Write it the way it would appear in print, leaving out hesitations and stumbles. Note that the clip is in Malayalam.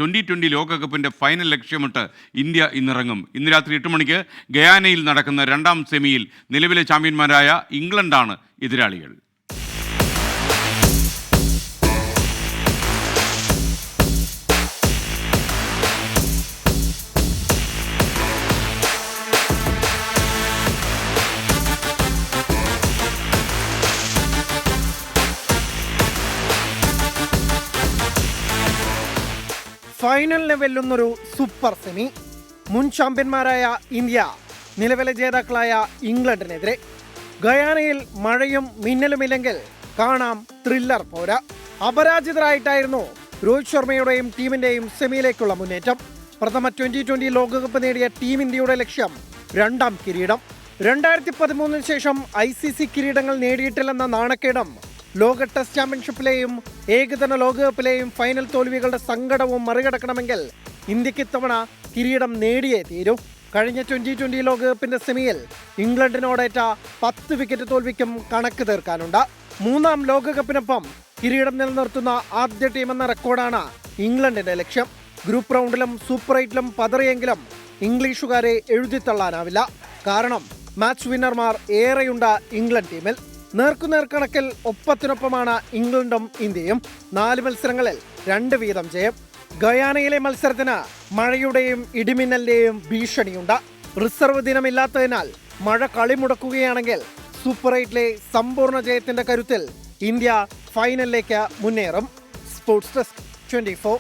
2020 ലോകകപ്പിന്റെ ഫൈനൽ ലക്ഷ്യമിട്ട് ഇന്ത്യ ഇന്നിറങ്ങും. ഇന്ന് രാത്രി 8 മണിക്ക് ഗയാനയിൽ നടക്കുന്ന രണ്ടാം സെമിയിൽ നിലവിലെ ചാമ്പ്യന്മാരായ ഇംഗ്ലണ്ടാണ് എതിരാളികൾ. ഫൈനലിനെ വെല്ലുന്നൊരു സൂപ്പർ സെമി. മുൻ ചാമ്പ്യന്മാരായ ഇന്ത്യ നിലവിലെ ജേതാക്കളായ ഇംഗ്ലണ്ടിനെതിരെ. ഗയാനയിൽ മഴയും മിന്നലുമില്ലെങ്കിൽ കാണാം ത്രില്ലർ പോര. അപരാജിതരായിട്ടായിരുന്നു രോഹിത് ശർമ്മയുടെയും ടീമിന്റെയും സെമിയിലേക്കുള്ള മുന്നേറ്റം. പ്രഥമ 2020 ലോകകപ്പ് നേടിയ ടീം ഇന്ത്യയുടെ ലക്ഷ്യം രണ്ടാം കിരീടം. 2013 ശേഷം ICC കിരീടങ്ങൾ നേടിയിട്ടില്ലെന്ന നാണക്കേടും ലോക ടെസ്റ്റ് ചാമ്പ്യൻഷിപ്പിലെയും ഏകദിന ലോകകപ്പിലെയും ഫൈനൽ തോൽവികളുടെ സങ്കടവും മറികടക്കണമെങ്കിൽ ഇന്ത്യക്ക് ഇത്തവണ കിരീടം നേടിയേ തീരൂ. കഴിഞ്ഞ 2020 ലോകകപ്പിന്റെ സെമിയിൽ ഇംഗ്ലണ്ടിനോടേറ്റ 10 വിക്കറ്റ് തോൽവിക്കും കണക്ക് തീർക്കാനുണ്ട്. മൂന്നാം ലോകകപ്പിനൊപ്പം കിരീടം നിലനിർത്തുന്ന ആദ്യ ടീമെന്ന റെക്കോർഡാണ് ഇംഗ്ലണ്ടിന്റെ ലക്ഷ്യം. ഗ്രൂപ്പ് റൗണ്ടിലും സൂപ്പർ 8ലും പതറിയെങ്കിലും ഇംഗ്ലീഷുകാരെ എഴുതിത്തള്ളാനാവില്ല. കാരണം മാച്ച് വിന്നർമാർ ഏറെയുണ്ട് ഇംഗ്ലണ്ട് ടീമിൽ. നേർക്കുനേർക്കണക്കിൽ ഒപ്പത്തിനൊപ്പമാണ് ഇംഗ്ലണ്ടും ഇന്ത്യയും. 4 മത്സരങ്ങളിൽ 2 വീതം ജയം. ഗയാനയിലെ മത്സരത്തിന് മഴയുടെയും ഇടിമിന്നലിന്റെയും ഭീഷണിയുണ്ട്. റിസർവ് ദിനമില്ലാത്തതിനാൽ മഴ കളി മുടക്കുകയാണെങ്കിൽ സൂപ്പർ 8ലെ സമ്പൂർണ്ണ ജയത്തിന്റെ കരുത്തിൽ ഇന്ത്യ ഫൈനലിലേക്ക് മുന്നേറും. Sports desk 24.